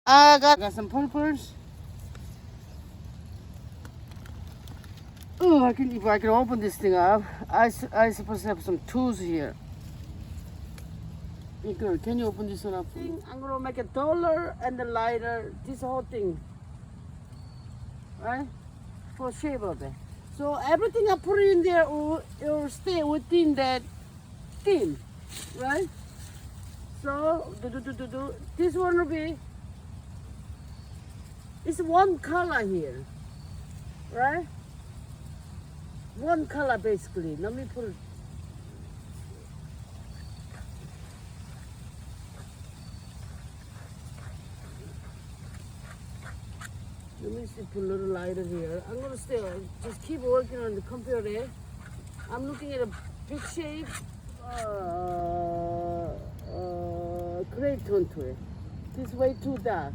I got some purples. Oh, if I can open this thing up, I supposed to have some tools here. Hey girl, can you open this one up? I'm gonna make it taller and then lighter. This whole thing, right? For shape of it. So everything I put in there will stay within that theme, right? So this one will be. It's one color here, right? One color basically. Let me put it. Let me see, put a little lighter here. I'm gonna just keep working on the computer. I'm looking at a big shape, gray tone to it. This way too dark.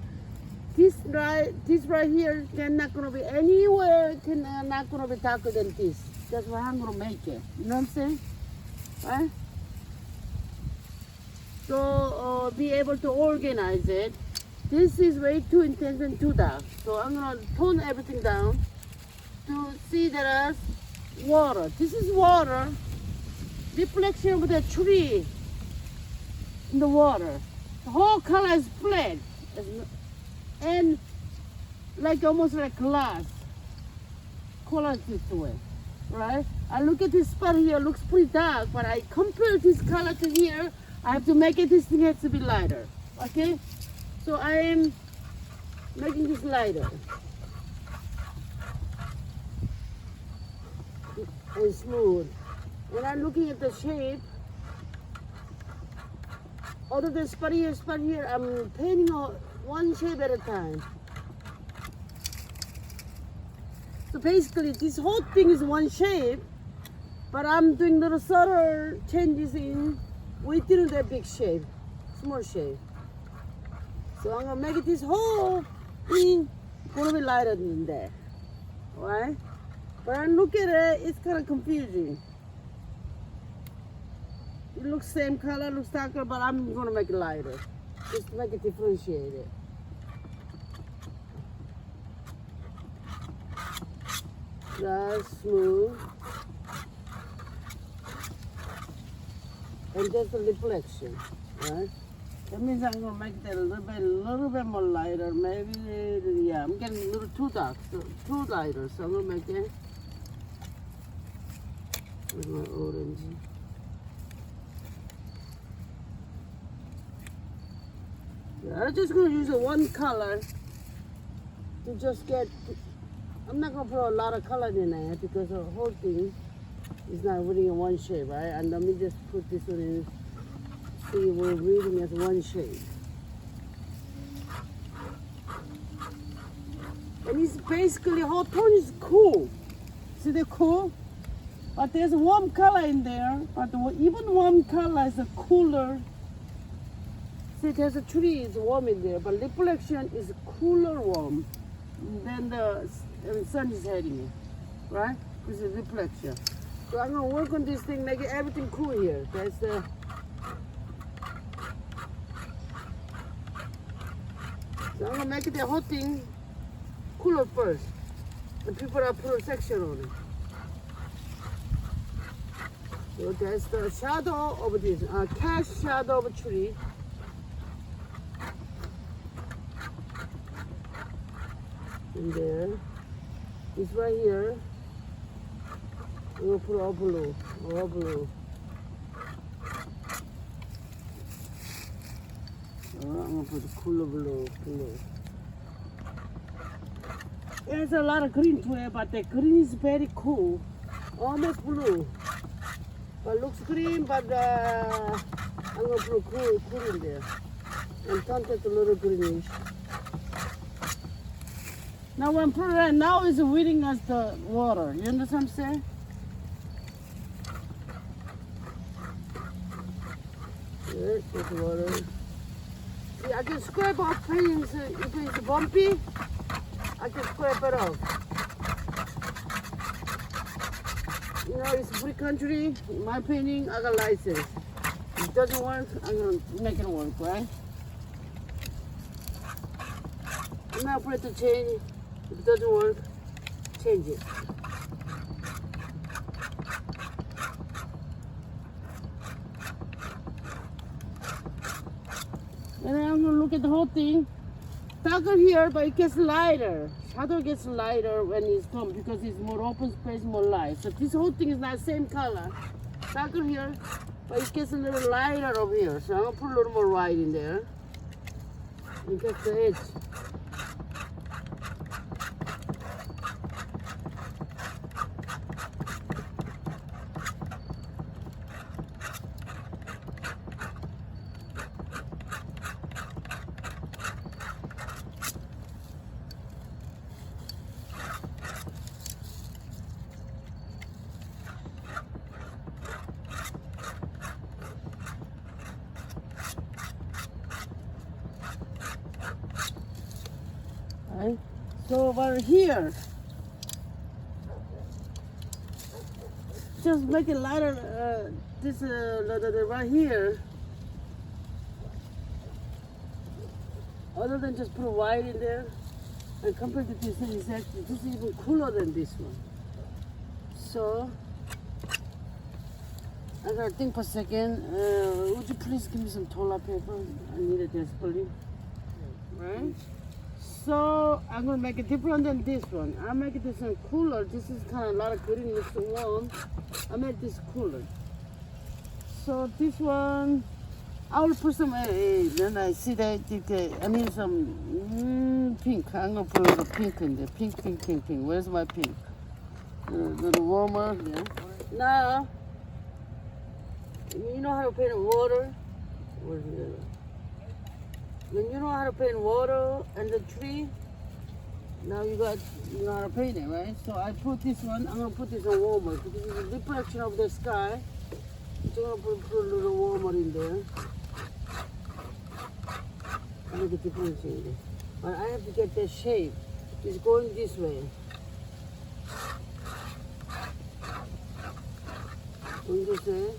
This right here not gonna be anywhere. Not gonna be darker than this. That's why I'm gonna make it. You know what I'm saying? Right? So be able to organize it. This is way too intense and too dark. So I'm gonna tone everything down to see that as water. This is water. Reflection of the tree in the water. The whole color is flat. And like almost like glass. Color this way, right? I look at this spot here, looks pretty dark, but I compare this color to here. I have to make it, this thing has to be lighter, okay? So I am making this lighter and smooth. When I'm looking at the shape, other than spot here, I'm painting one shape at a time. So basically this whole thing is one shape, but I'm doing little subtle changes within that big shape, small shape. So I'm gonna make it this whole thing gonna be lighter than that, right? But I look at it, it's kind of confusing. It looks same color, looks darker, but I'm gonna make it lighter, just to make it differentiated. Just smooth, and just a reflection, right? That means I'm gonna make that a little bit more lighter. Maybe, yeah, I'm getting a little too dark, so too lighter. So I'm gonna make it with my orange. Yeah, I'm just gonna use one color to just get. I'm not gonna put a lot of color in it because the whole thing is not really in one shape, right? And let me just put this one in. See, we're reading as one shape. And it's basically, whole tone is cool. See, they're cool? But there's a warm color in there, but even warm color is a cooler. See, there's a tree is warm in there, but reflection is cooler warm than the sun is hitting it, right? This is reflection. So I'm gonna work on this thing, make everything cool here. That's the. So I'm gonna make the whole thing cooler first. And people are put a section on it. So that's the shadow of this, cast shadow of a tree. And there, it's right here. We'll put all blue, all blue. I'm gonna put the cooler blue. There's a lot of green to it, but the green is very cool, almost blue. But looks green, but I'm gonna put cool in there and turn it a little greenish. Now when put it now is wetting as the water. You understand what I'm saying? Good, with water. See, I can scrape off paints if it's bumpy. I can scrape it off. You know, it's free country. My painting, I got license. If it doesn't work, I'm gonna make it work, right? I'm not afraid to change. If it doesn't work, change it. And then I'm gonna look at the whole thing. Darker here, but it gets lighter. Shadow gets lighter when it's come because it's more open space, more light. So this whole thing is not same color. Darker here, but it gets a little lighter over here. So I'm gonna put a little more white in there. And get the edge. Right? So over here, just make it lighter. Right here. Other than just put white in there, and compared to this, this is even cooler than this one. So I gotta think for a second. Would you please give me some toilet paper? I need it desperately. Right? So I'm gonna make it different than this one. I'll make this one cooler. This is kind of a lot of green mixed in one. I made this cooler. So this one, I will put some. Then I see that I need some pink. I'm gonna put a little pink in there. Pink. Where's my pink? A little warmer. Yeah. Now, you know how to paint water. Where's the other? When you know how to paint water and the tree, now you know how to paint it, right? So I put this one, I'm gonna put this on warmer because this is a reflection of the sky. So I'm gonna put a little warmer in there. Make a difference in there. But I have to get the shape. It's going this way. Going this way.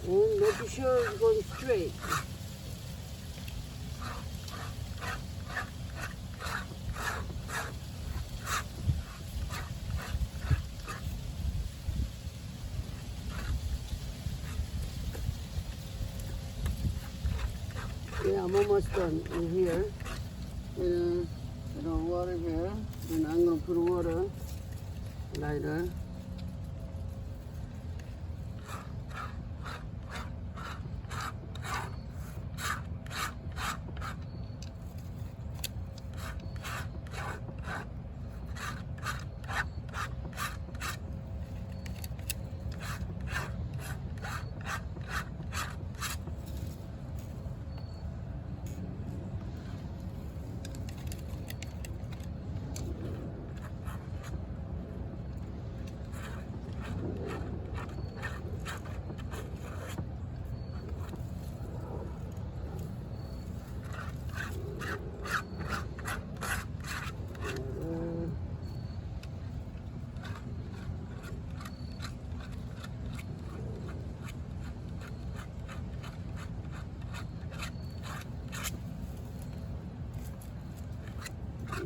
And making sure it's going straight. Yeah, I'm almost done in here. And water here. And I'm gonna put water lighter.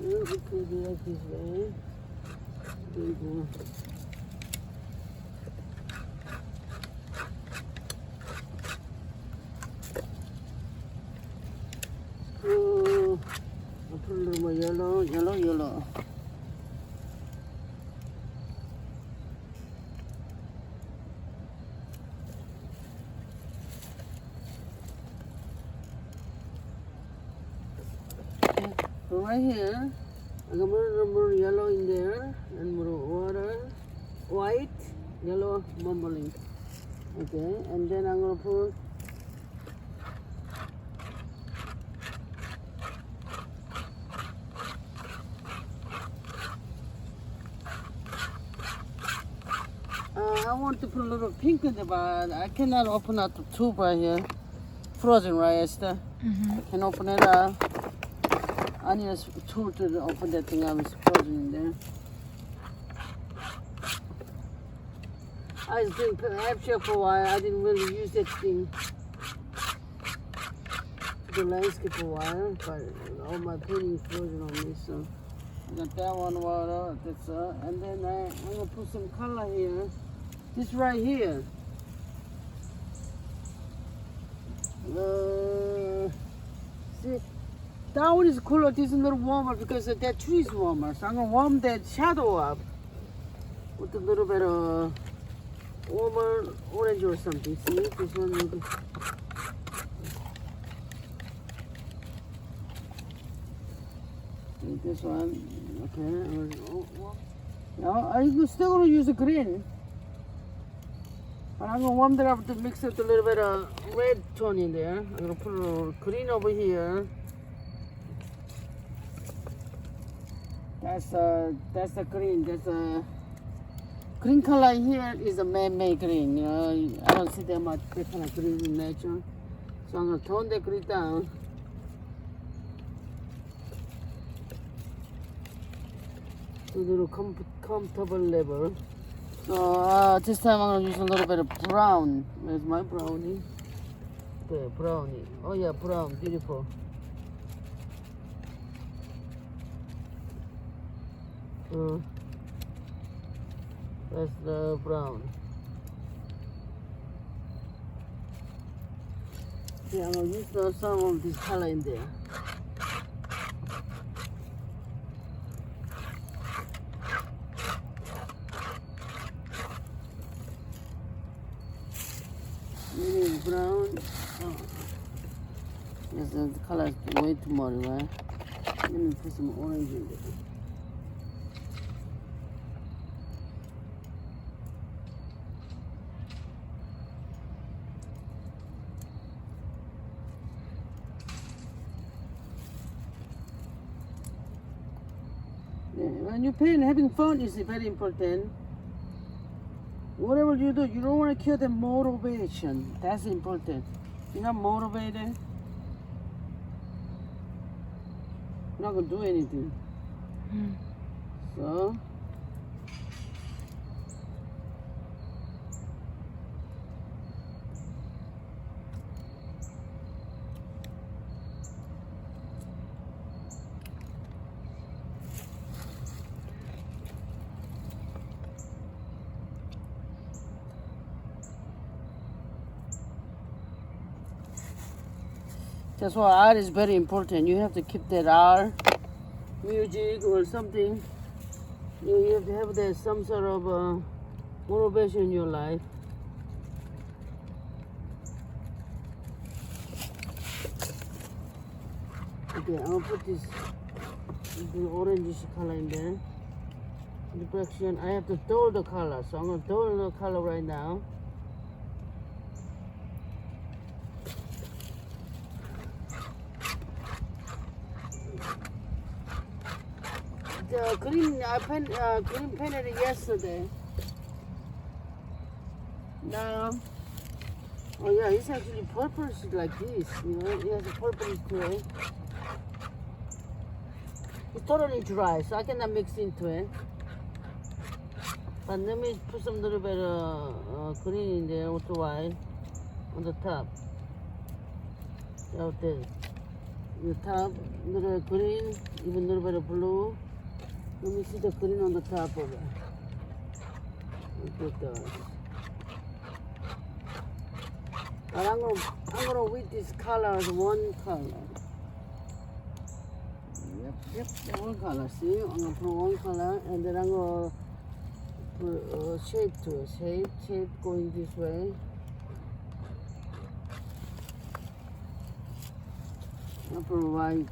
It could be like this way. There you go. Oh, I'll put a little more yellow. So right here, I'm gonna put a little more yellow in there and more water, white, yellow, mumbling. Okay, and then I'm gonna put I want to put a little pink in there, but I cannot open up the tube right here. Frozen, right, Esther? I can open it up. I need a tool to open that thing up. It's frozen in there. I was doing AppShare for a while. I didn't really use that thing. the landscape for a while, but all my painting is frozen on me, so I got that one water, that's and then I'm gonna put some color here. This right here. See, that one is cooler, this is a little warmer because that tree is warmer. So I'm gonna warm that shadow up with a little bit of warmer orange or something. See, this one maybe. This one, okay. Now I'm still gonna use a green, but I'm gonna warm that up to mix it with a little bit of red tone in there. I'm gonna put a little green over here. That's the green. That's a green color here is a man-made green. You know, I don't see that much that kind of green in nature, so I'm gonna tone that green down. To a little comfortable level. So this time I'm gonna use a little bit of brown. Where's my brownie? Okay, brownie. Oh yeah, brown, beautiful. That's the brown. Yeah, I'm gonna use some of this color in there. Maybe brown. Oh. Yes, the color is way too much, right? Let me put some orange in there. When you paint, having fun is very important. Whatever you do, you don't want to kill the motivation. That's important. You're not motivated, you're not going to do anything. So, that's why art is very important. You have to keep that art, music or something. You have to have that some sort of motivation in your life. Okay, I'm gonna put this orangish color in there. Reflection. I have to dull the color, so I'm gonna dull the color right now. The green, I green painted it yesterday. Now, oh yeah, it's actually purple like this, you know, it has a purple to it. It's totally dry, so I cannot mix into it. But let me put some little bit of green in there with the white on the top. Out there. The top, little green, even a little bit of blue. Let me see the green on the top of it. Look at that. But I'm gonna weed this color as one color. Yep, one color. See, I'm gonna put one color, and then I'm gonna put shape to it. Shape going this way. I'll put white.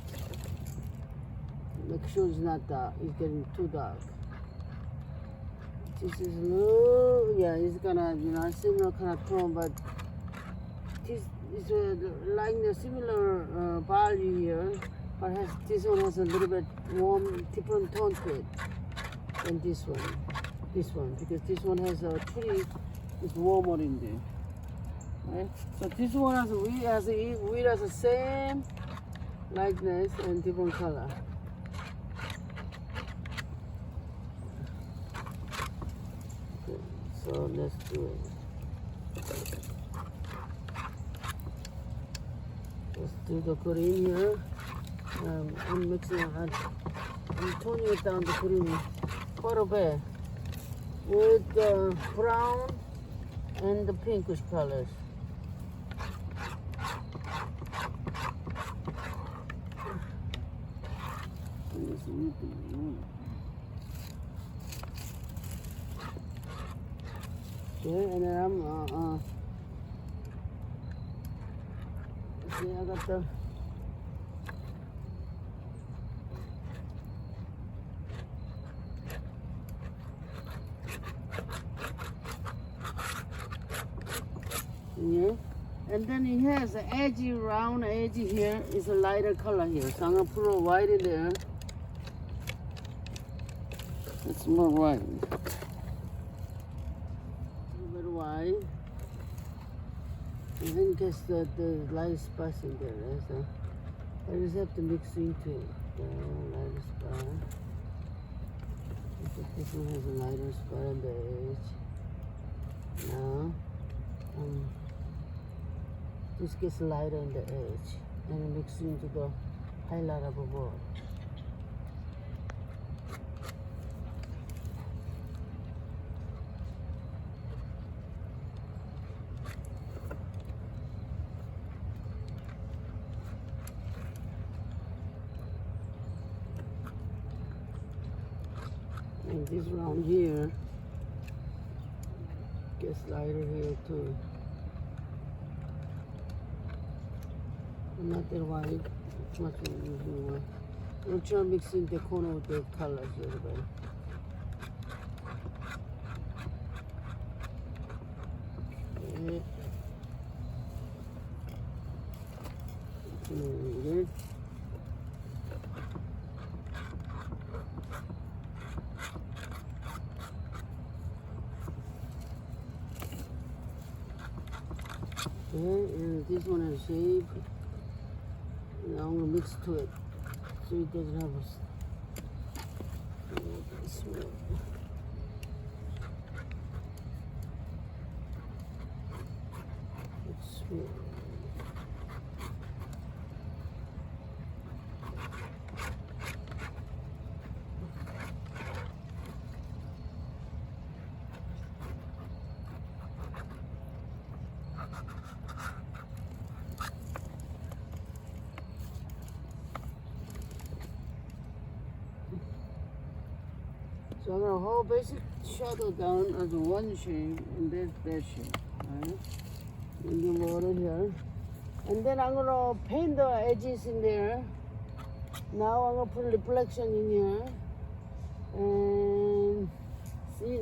Make sure it's not dark. It's getting too dark. This is low. Yeah, it's gonna, you know, similar kind of tone, but this is like the similar value here, but this one has a little bit warm, different tone to it than this one. Because this one has a tree, it's warmer in there. Right? So this one has a weed has the same likeness and different color. Okay, so let's do it. Just do the green here. I'm mixing it. I'm toning it down the green quite a bit with the brown and the pinkish colors. Okay, and then I'm see, I got the yeah, and then it has an edgy, round edge here. It's a lighter color here, so I'm gonna put a white in there. It's more white. A little bit white. And then gets the light spots in there, right? So I just have to mix into it. The lighter spot. This one has a lighter spot on the edge. Now, this gets lighter on the edge and mix into the highlight of the board. And this round here gets lighter here too. Not that white, it's much more usually white. I'm trying to mix in the corner with the colors a little bit. Okay. Good. Okay, and this one has shape. Now I'm gonna mix to it so it doesn't have a smell. It's smell. So I'm gonna hold basic shadow down as one shade and then that shade, right? And the water here. And then I'm gonna paint the edges in there. Now I'm gonna put reflection in here. And see,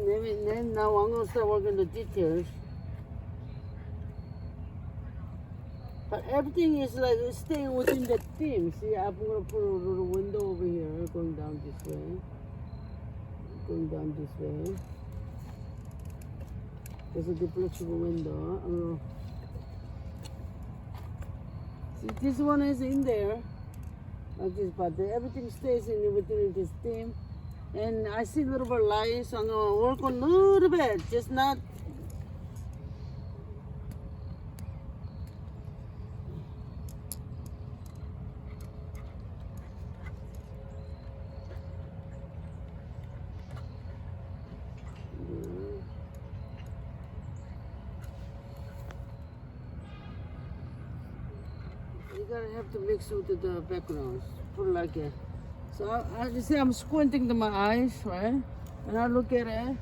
then now I'm gonna start working the details. But everything is like staying within the theme. See, I'm gonna put a little window over here going down this way. Going down this way. There's a deflectable window. See, this one is in there, like this, but everything stays in within this theme. And I see a little bit of light, so I'm gonna work on a little bit, just not. You gotta have to mix with the backgrounds. Put it like that. So you see, I'm squinting to my eyes, right? And I look at it.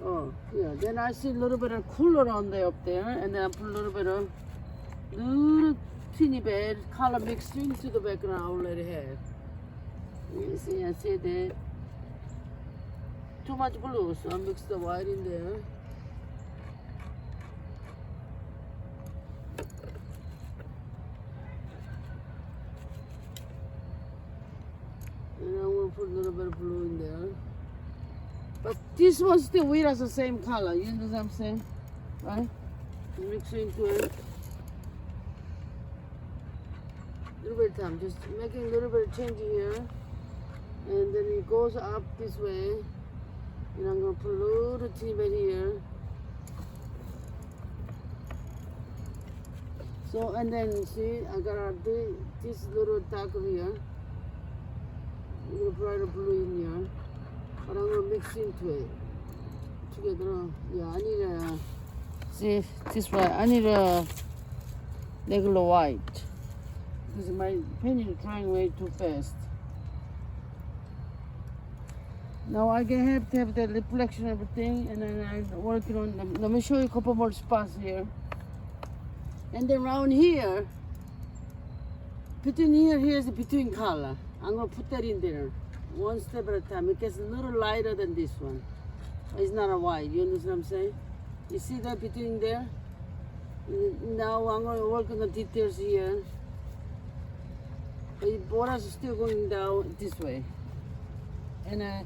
Oh, yeah. Then I see a little bit of cooler on there up there, and then I put a little bit of little teeny bit color mixed into the background I already have. You see, I see that. Too much blue, so I mix the white in there. And I'm gonna put a little bit of blue in there. But this one still weird as the same color, you know what I'm saying? Right? Mix into it. A little bit of time, just making a little bit of change here. And then it goes up this way. And I'm gonna put a little teeny bit here. So, and then see, I got this little dark here. A little brighter blue in here. But I'm gonna mix into it together. Yeah, I need a, see, this way, I need a regular white. Because my pen is drying way too fast. Now I have to have the reflection and everything, and then I'm working on them. Let me show you a couple more spots here. And then around here, here's the between color. I'm gonna put that in there, one step at a time. It gets a little lighter than this one. It's not a white, you understand what I'm saying? You see that between there? Now I'm gonna work on the details here. But the borders are still going down this way. And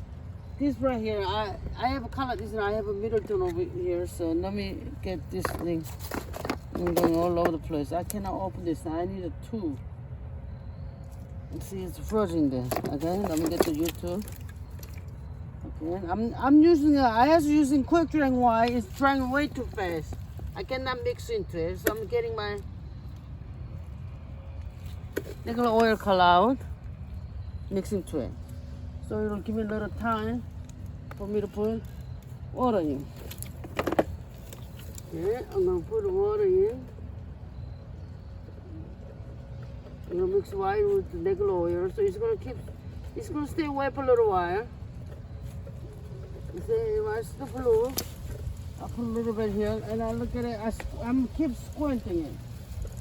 this right here, I have a color this one. I have a middle tone over here, so let me get this thing. I'm going all over the place. I cannot open this. I need a tool. See, it's frozen there. Okay, let me get the U2. Okay, I'm using. I was using quick drying white. It's drying way too fast. I cannot mix into it, so I'm getting my regular oil color out, mix into it. So it'll give me a little time for me to put water in. Okay, I'm gonna put the water in. I'm gonna mix white with the regular oil, so it's gonna stay wet for a little while. You see, watch the blue. I put a little bit here, and I look at it. I'm keep squinting it.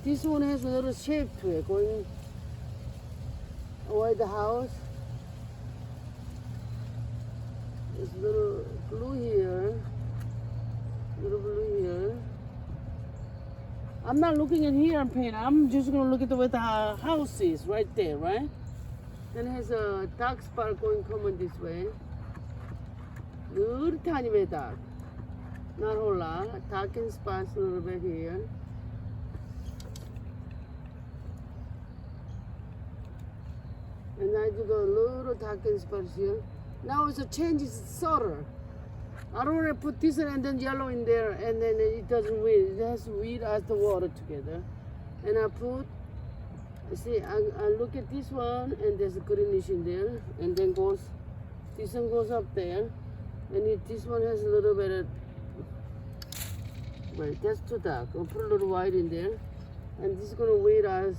This one has a little shape to it, going away the house. There's a little blue here, little blue here. I'm not looking in here and paint. I'm just gonna look at the way the house is right there, right? Then it has a dark spot coming this way. Little tiny bit dark, not a whole lot. Darkened spots a little bit here. And I do the little darkened spots here. Now it's a change, it's subtle. I don't want to put this and then yellow in there, and then it doesn't weed. It has to weed as the water together. And I put, see, I look at this one, and there's a greenish in there, and then this one goes up there, and this one has a little bit of, wait, that's too dark. I'll put a little white in there, and this is gonna weed as,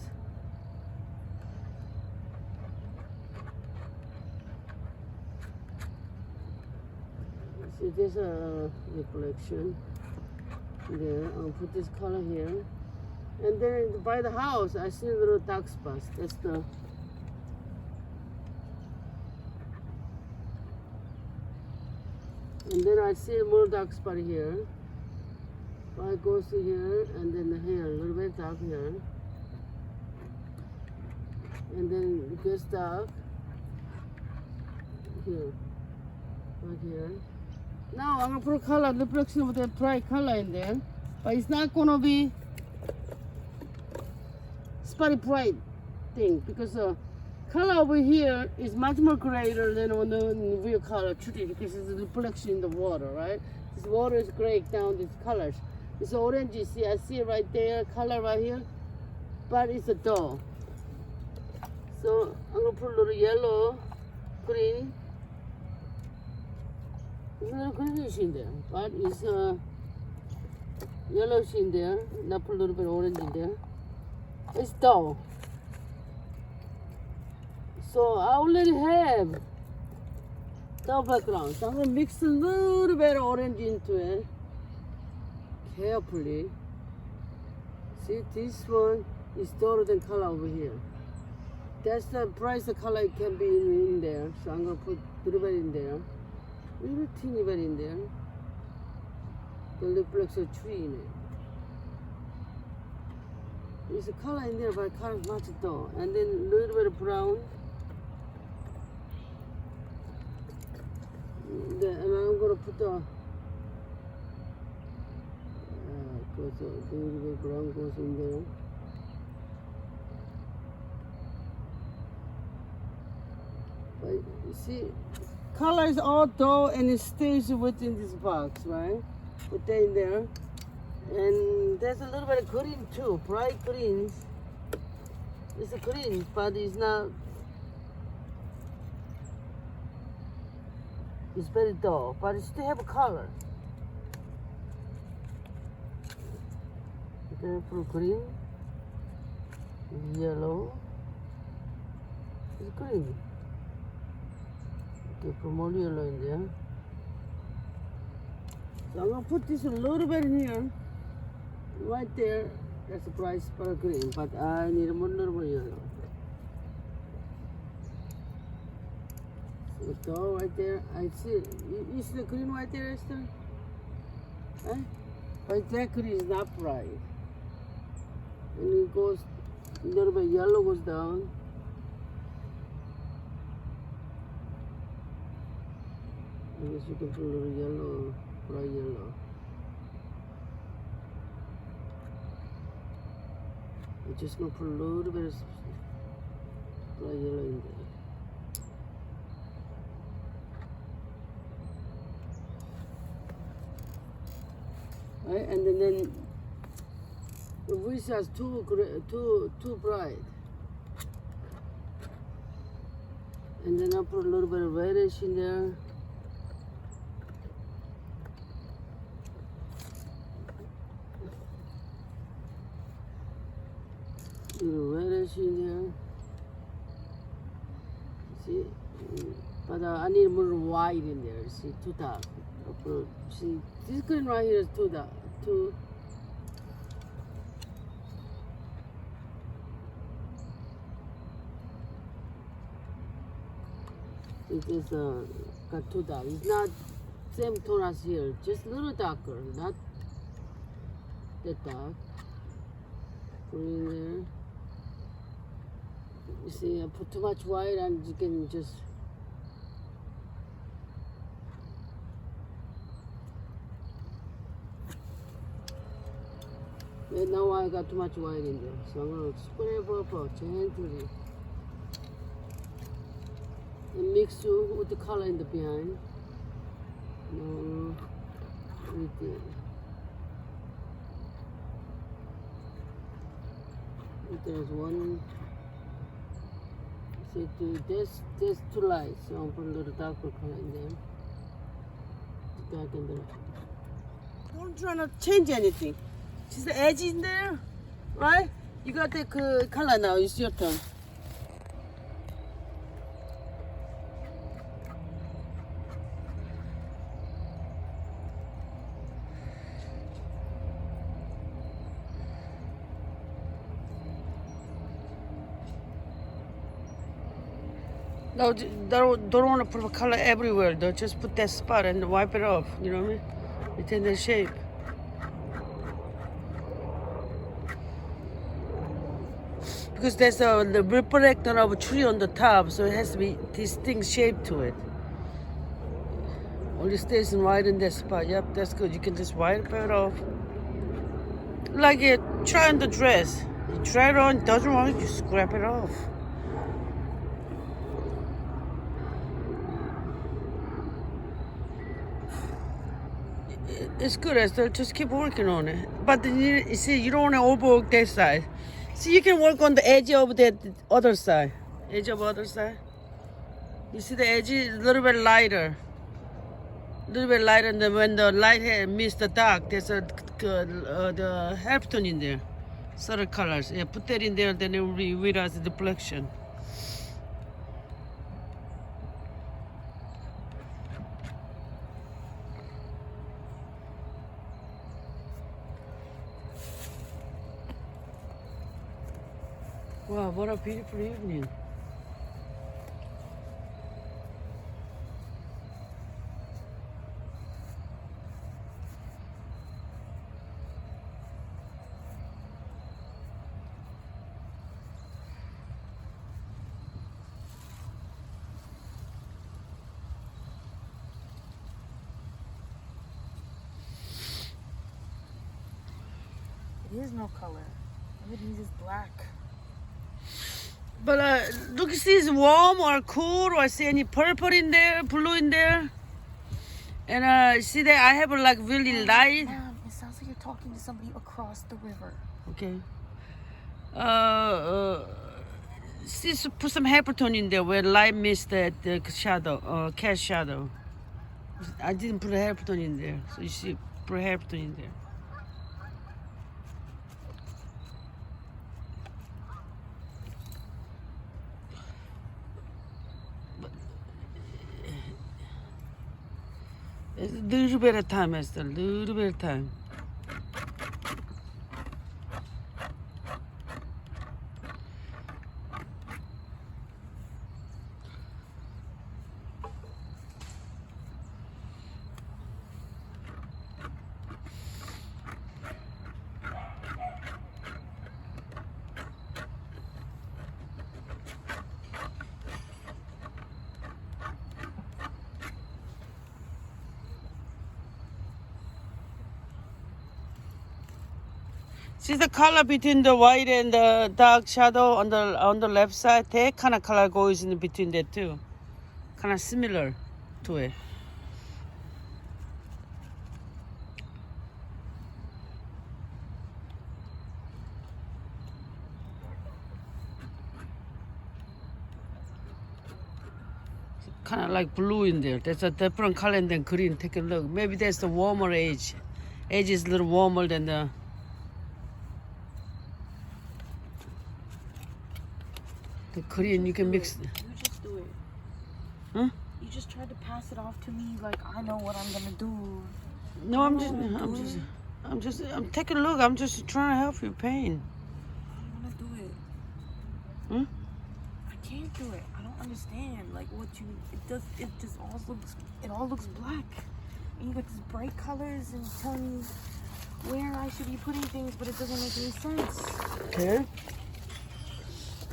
see, there's a reflection there. I'll put this color here. And then by the house, I see a little dark spots. That's the, and then I see more dark spot here. So I go to here, and then the hair, a little bit dark here. And then it gets dark here, right here. Now I'm gonna put a color, reflection with a bright color in there, but it's not gonna be spotty bright thing, because the color over here is much more greater than on the real color truly, because it's a reflection in the water, right? This water is gray down these colors. It's orange, you see, I see it right there, color right here, but it's a dull. So I'm gonna put a little yellow, green. There's a little greenish in there, but it's yellowish in there, and I put a little bit of orange in there. It's dull. So I already have dull background. So I'm gonna mix a little bit of orange into it, carefully. See, this one is duller than color over here. That's the price the color can be in there. So I'm gonna put a little bit in there. Little teeny bit in there. The reflects a tree in it. There's a color in there, but color is much dull. And then a little bit of brown. And I'm gonna put the goes a little bit brown goes in there. But you see, color is all dull and it stays within this box, right? Put that in there. And there's a little bit of green too, bright greens. It's a green, but it's not. It's very dull, but it still have a color. Okay, for green, yellow, it's green. Okay, put more yellow in there. So I'm gonna put this a little bit in here, right there. That's a bright spot green, but I need a little more yellow. So go right there. I see. You see the green right there, Esther? Huh? But that green is not bright. And it goes a little bit yellow goes down. I guess you can put a little yellow, bright yellow. I'm just gonna put a little bit of bright yellow in there. Right, and then the wish is too bright. And then I'll put a little bit of reddish in there. Little reddish in there. See, but I need more white in there. See, too dark. See, this green right here is too dark. It is got too dark. It's not same tone as here, just a little darker, not that dark. Put it in there. You see, I put too much white and you can just and now I got too much white in there, so I'm gonna spray purple gently and mix it with the color in the behind. Now, right there. There's one. See, there's too light, so I'll put a little darker color in there. To darken them. Don't try to change anything. Just the edge in there, right? You got the color now. It's your turn. No, don't want to put a color everywhere though. Just put that spot and wipe it off. You know what I mean? Retain the shape. Because there's the reflector of a tree on the top, so it has to be distinct shape to it. Only stays right in that spot. Yep, that's good. You can just wipe it off. Like you try on the dress. You try it on, doesn't work, you scrap it off. It's good, Esther. Just keep working on it. But you see, you don't want to overwork that side. See, you can work on the edge of the other side. Edge of the other side. You see the edge is a little bit lighter. A little bit lighter, and then when the light meets the dark, there's the half tone in there. Subtle colors. Yeah, put that in there, then it will be without the deflection. Wow, what a beautiful evening. There is no color. Everything's just black. But look, see, it's warm or cool, or I see any purple in there, blue in there. And see that I have like really light. Mom, it sounds like you're talking to somebody across the river. Okay. Put some halftone in there where light meets the shadow, cat shadow. I didn't put a halftone in there, so you should put a halftone in there. A little bit of time, Esther. A little bit of time. See the color between the white and the dark shadow on the left side? That kind of color goes in between that too. Kind of similar to it. Kind of like blue in there. There's a different color than green. Take a look. Maybe that's the warmer edge. Edge is a little warmer than the green. You can mix. You just do it. Huh? You just tried to pass it off to me like I know what I'm gonna do. No, I'm taking a look. I'm just trying to help you, Pain. I don't wanna do it. Hmm? I can't do it. I don't understand. Like what you it just all looks black. And you got these bright colors and telling me where I should be putting things, but it doesn't make any sense. Okay.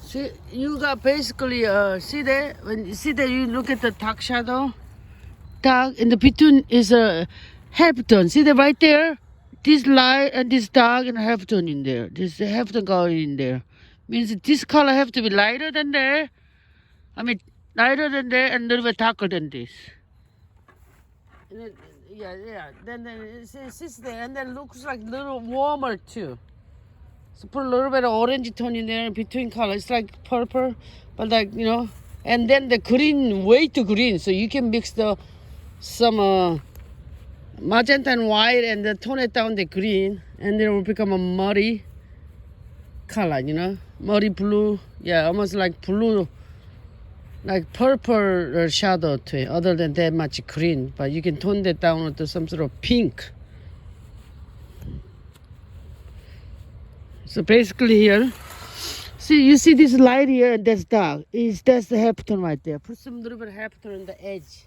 See, you got basically see there when you see that you look at the dark shadow, dark in the between is a halftone. See that right there, this light and this dark and halftone in there. This halftone going in there means this color have to be lighter than there. I mean lighter than there and a little bit darker than this. And then, yeah. Then it sits there and then looks like a little warmer too. So put a little bit of orange tone in there in between color. It's like purple, but like, you know. And then the green, way too green. So you can mix some magenta and white and then tone it down the green. And then it will become a muddy color, you know. Muddy blue. Yeah, almost like blue. Like purple shadow to it, other than that much green. But you can tone that down to some sort of pink. So basically here, see, you see this light here and that's dark. That's the halftone right there. Put some little bit of halftone on the edge.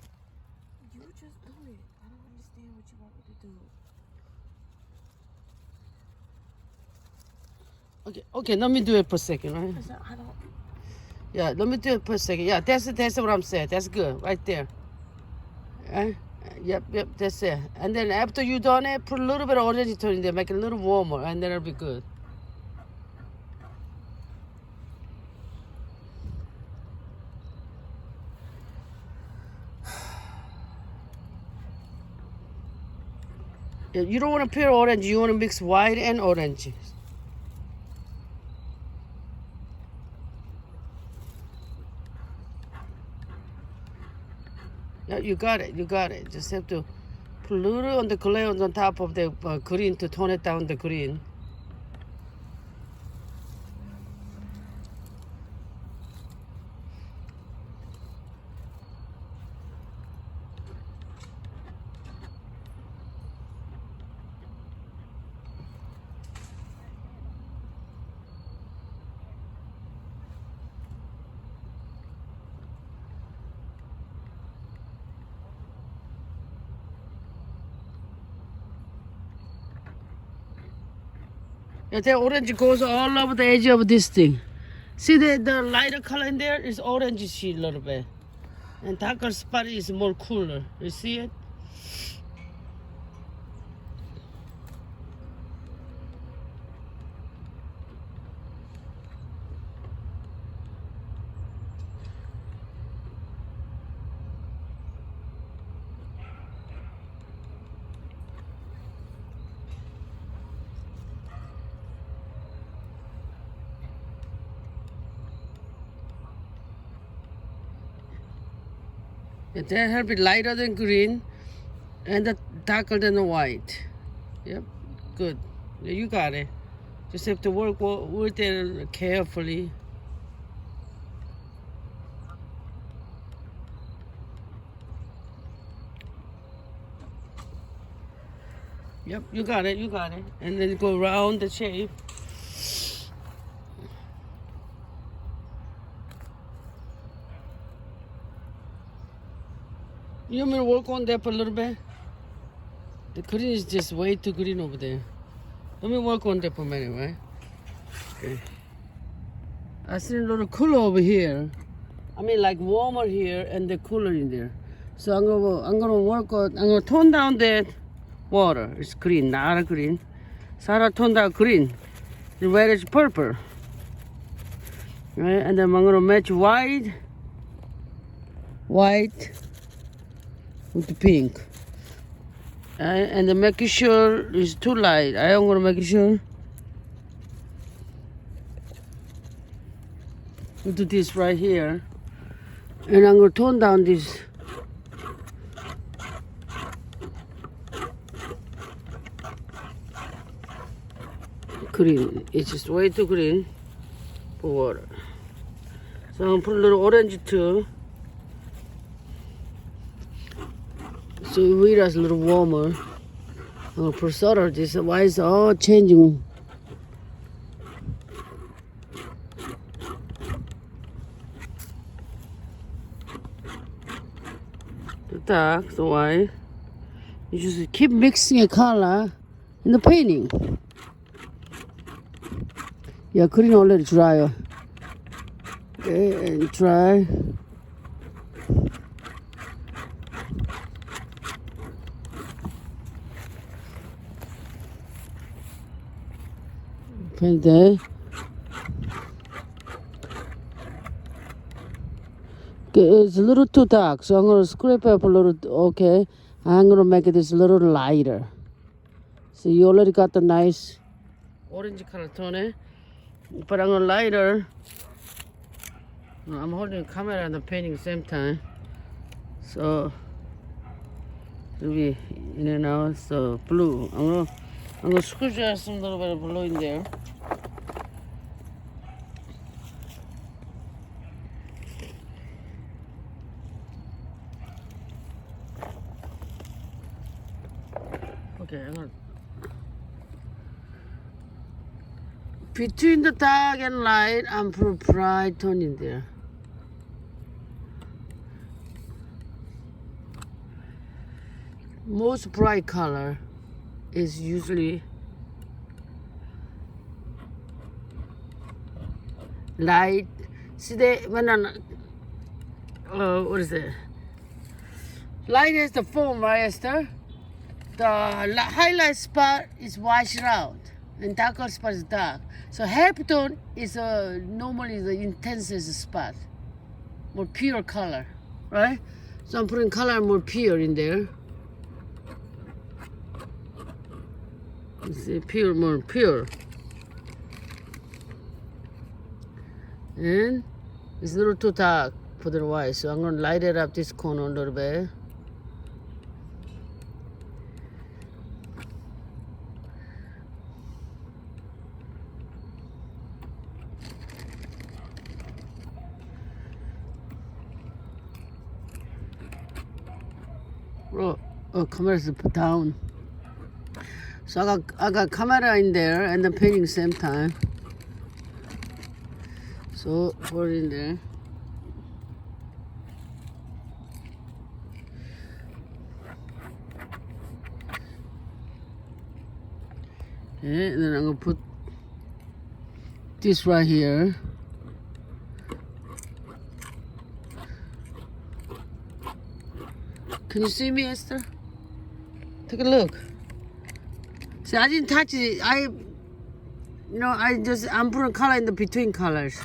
You just do it. I don't understand what you want me to do. Okay, let me do it for a second, right? I don't. Yeah, let me do it for a second. Yeah, that's what I'm saying. That's good, right there. Yep, that's it. And then after you done it, put a little bit of orange tone in there, make it a little warmer, and then it'll be good. You don't want to pure orange, you want to mix white and orange. Yeah, you got it. Just have to put a little on the glare on top of the green to tone it down the green. Yeah, the orange goes all over the edge of this thing. See the lighter color in there is orangey a little bit. And darker spot is more cooler. You see it? It help it lighter than green and darker than the white. Yep, good. Yeah, you got it. Just have to work with it carefully. Yep, you got it, And then go around the shape. You want me to work on that for a little bit? The green is just way too green over there. Let me work on that for a minute, right? Okay. I see a little cooler over here. I mean, like warmer here and the cooler in there. So I'm gonna work on. I'm gonna tone down that water. It's green, not a green. Sarah toned down green. The red is purple. Right, and then I'm gonna match white with the pink. And then making sure it's too light. I'm gonna make sure. We'll do this right here. And I'm gonna tone down this. Green. It's just way too green for water. So I'm gonna put a little orange too. So it is a little warmer. I'm gonna put soda. This why it's all changing. The dark, the white. You just keep mixing a color in the painting. Yeah, green already dry. Okay, and dry. Paint there. Okay, it's a little too dark, so I'm gonna scrape up a little. Okay, I'm gonna make this a little lighter. So you already got the nice orange color tone, but I'm gonna lighter. I'm holding the camera and the painting at the same time, so it'll be in and out. So blue. I'm gonna squeeze out some little bit of blue in there. Okay, I'm gonna. Between the dark and light, I'm put bright tone in there. Most bright color is usually light. See, when what is it? Light is the foam, right, Esther? The highlight spot is washed out, and darker spot is dark. So half tone is normally the intensest spot, more pure color, right? So I'm putting color more pure in there. You see, pure, more pure. And it's a little too dark for the white, so I'm gonna light it up this corner a little bit. Oh, camera's down. So I got camera in there and the painting same time. So put it in there. Okay, and then I'm gonna put this right here. Can you see me, Esther? Take a look. See, I didn't touch it. I'm putting color in the between colors.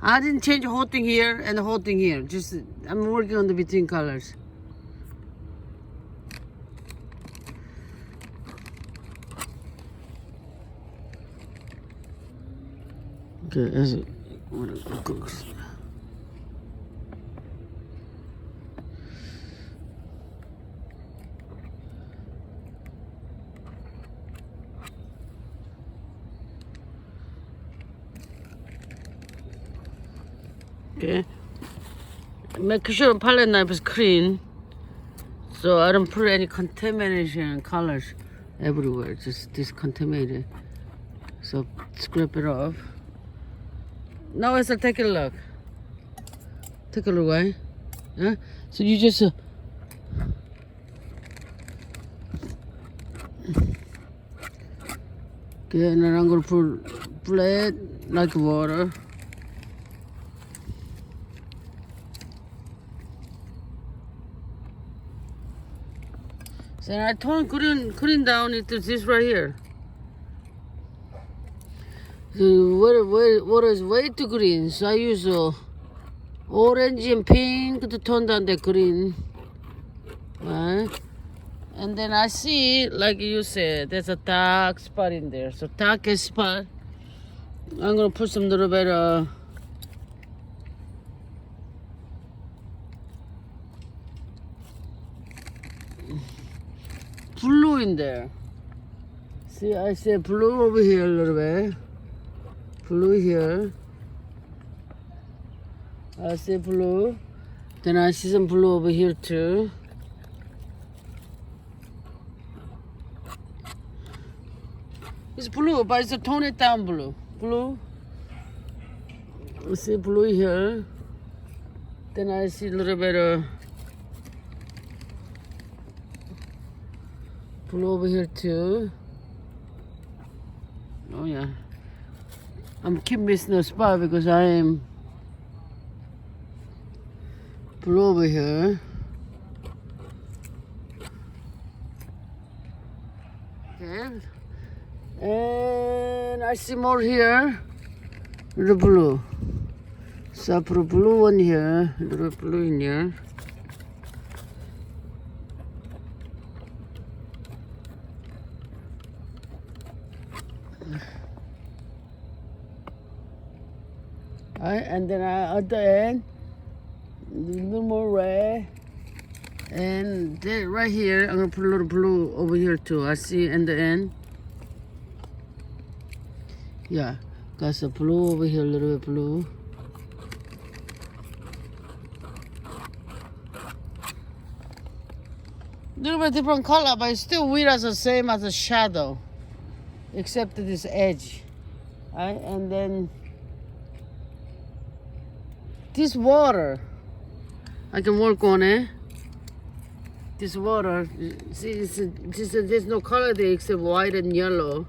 I didn't change the whole thing here and the whole thing here. Just, I'm working on the between colors. Okay, that's it. Okay. Make sure palette knife is clean, so I don't put any contamination colors everywhere. Just discontaminated. So scrape it off. Now let's take a look. Take a look, right? Huh? So you just okay, and then I'm gonna put flat like water. So I tone green down into this right here. The water is way too green, so I use orange and pink to tone down the green. Right? And then I see, like you said, there's a dark spot in there. So darkest spot, I'm gonna put some little bit of blue in there. See, I see blue over here a little bit. Blue here. I see blue. Then I see some blue over here too. It's blue, but it's a toned down blue. Blue. I see blue here. Then I see a little bit of blue over here too. Oh yeah. I'm keep missing the spot because I am blue over here. Okay. And I see more here. Little blue. So I put a blue one here. Little blue in here. Alright, and then at the end, a little more red. And then right here, I'm gonna put a little blue over here too. I see in the end. Yeah, got some blue over here, a little bit blue. Little bit different color, but it's still weird as the same as the shadow, except this edge. Alright, and then this water, I can work on it. This water, see, there's no color there except white and yellow.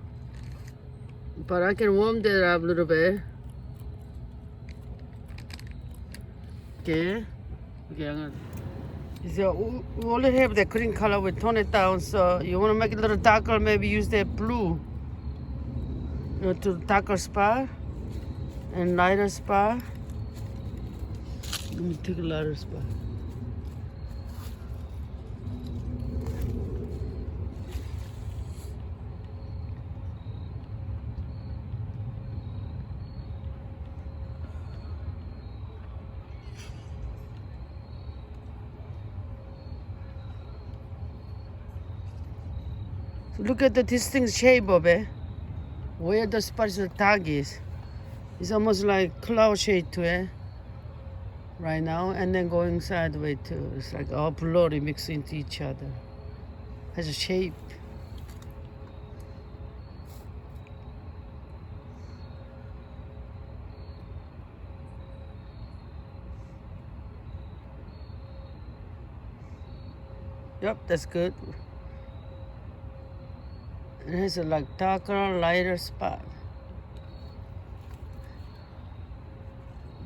But I can warm that up a little bit. Okay. Okay, I'm gonna. So we already have the green color, we tone it down. So you want to make it a little darker, maybe use that blue. You know, to darker spot and lighter spot. Let me take a lighter spot. So look at the distinct shape of it. Where the spot is the dark is. It's almost like cloud shade to it right now, and then going sideways too. It's like all blurry mixed into each other. Has a shape. Yep, that's good. It has a like darker, lighter spot.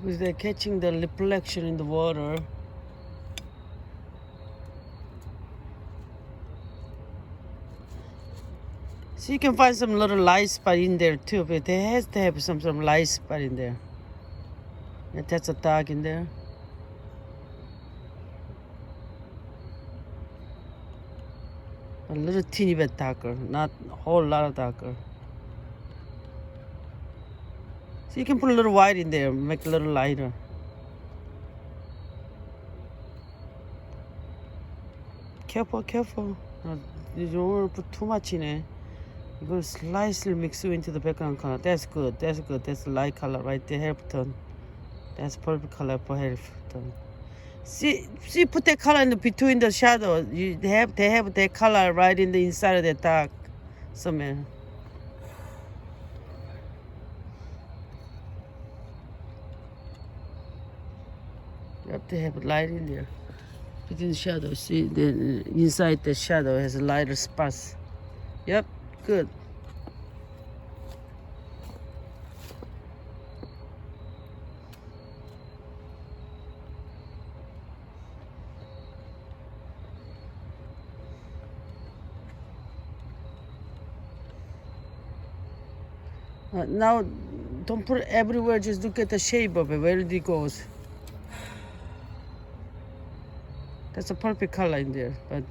Because they're catching the reflection in the water. So you can find some little light spot in there too, but it has to have some light spot in there. Yeah, that's a dark in there. A little teeny bit darker, not a whole lot darker. So you can put a little white in there, make it a little lighter. Careful, careful. No, you don't want to put too much in it. You're going to slightly mix it into the background color. That's good, that's good. That's the light color right there, help tone That's purple color for hair tone. See, put that color in between the shadow. They have that color right in the inside of the dark somewhere. Yep, they have light in there. Between the shadow, see, the inside the shadow has a lighter spots. Yep, good. Now, don't put it everywhere, just look at the shape of it, where it goes. That's a perfect color in there, but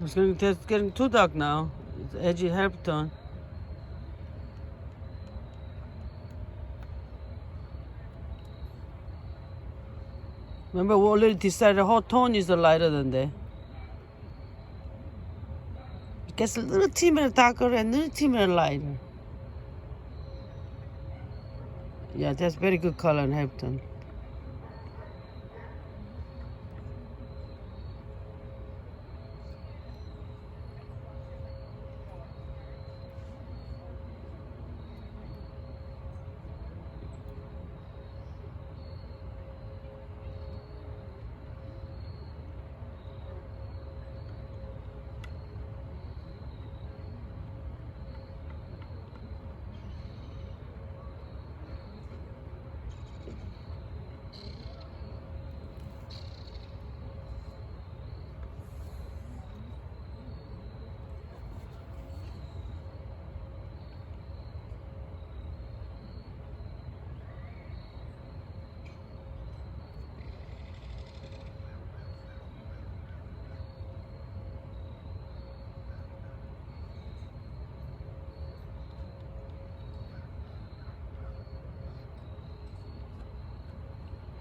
it's getting too dark now. It's edgy hair tone. Remember, we already decided the whole tone is lighter than that. It gets a little teeny darker and a little teeny lighter. Yeah, that's very good color in hair tone.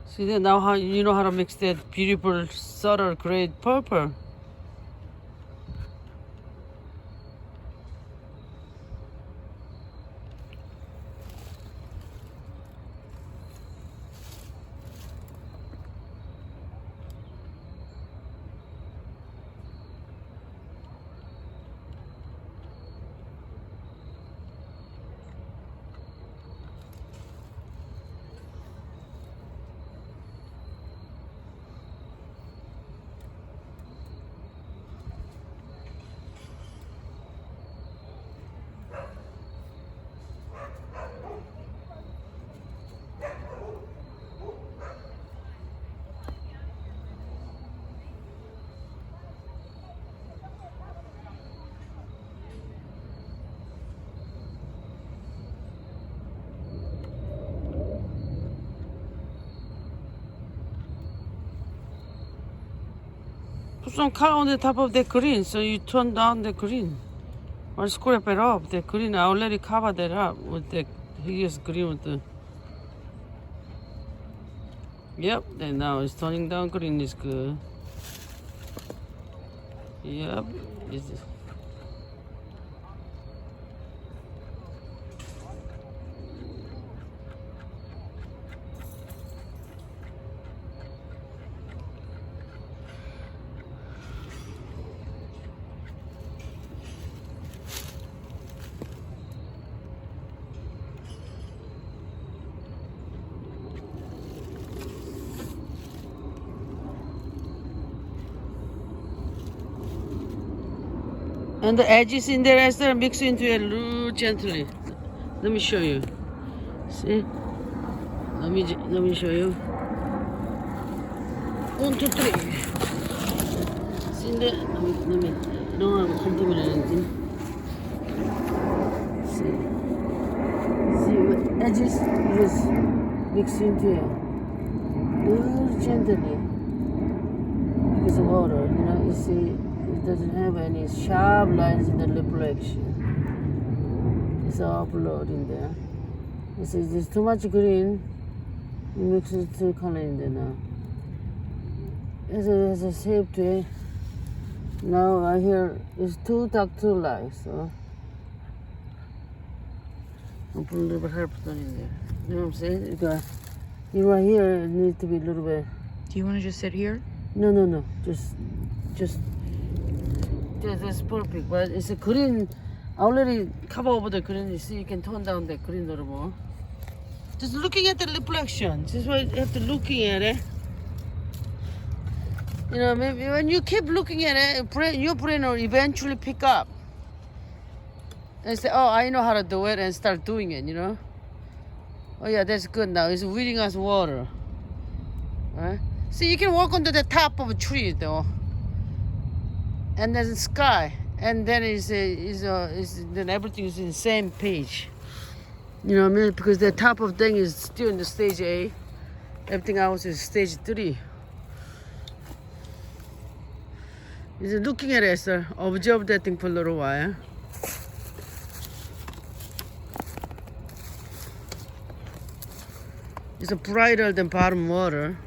See that now how you know how to mix that beautiful subtle gray purple. Put some color on the top of the green, so you turn down the green. Or scrape it up. The green, I already covered that up with the hideous green with the... Yep, then now it's turning down green is good. Yep. And the edges in there, Esther, mix into it real gently. Let me show you. See? Let me show you. 1, 2, 3. See in there? Let me. I don't want to contaminate anything. See what edges just mix into it real gently. Because of water, you know. You see. It doesn't have any sharp lines in the reflection. It's all blurred in there. You see, there's too much green. You mix it two color in there now. There's a shape to it. Now I hear it's too dark, too light. So I'll put a little bit of herb in there. You know what I'm saying? You right here, it needs to be a little bit. Do you want to just sit here? No. Just. That's perfect, but it's a green. I already cover over the green. You see, you can tone down that green a little more. Just looking at the reflection. This is why you have to looking at it. You know, maybe when you keep looking at it, your brain will eventually pick up and say, "Oh, I know how to do it," and start doing it. You know. Oh yeah, that's good. Now it's reading us water. Right? See, you can walk onto the top of a tree though. And then the sky, and then then everything is in the same page. You know what I mean? Because the top of thing is still in the stage A, everything else is stage 3. Is looking at it, sir. Observe that thing for a little while. It's brighter than bottom water.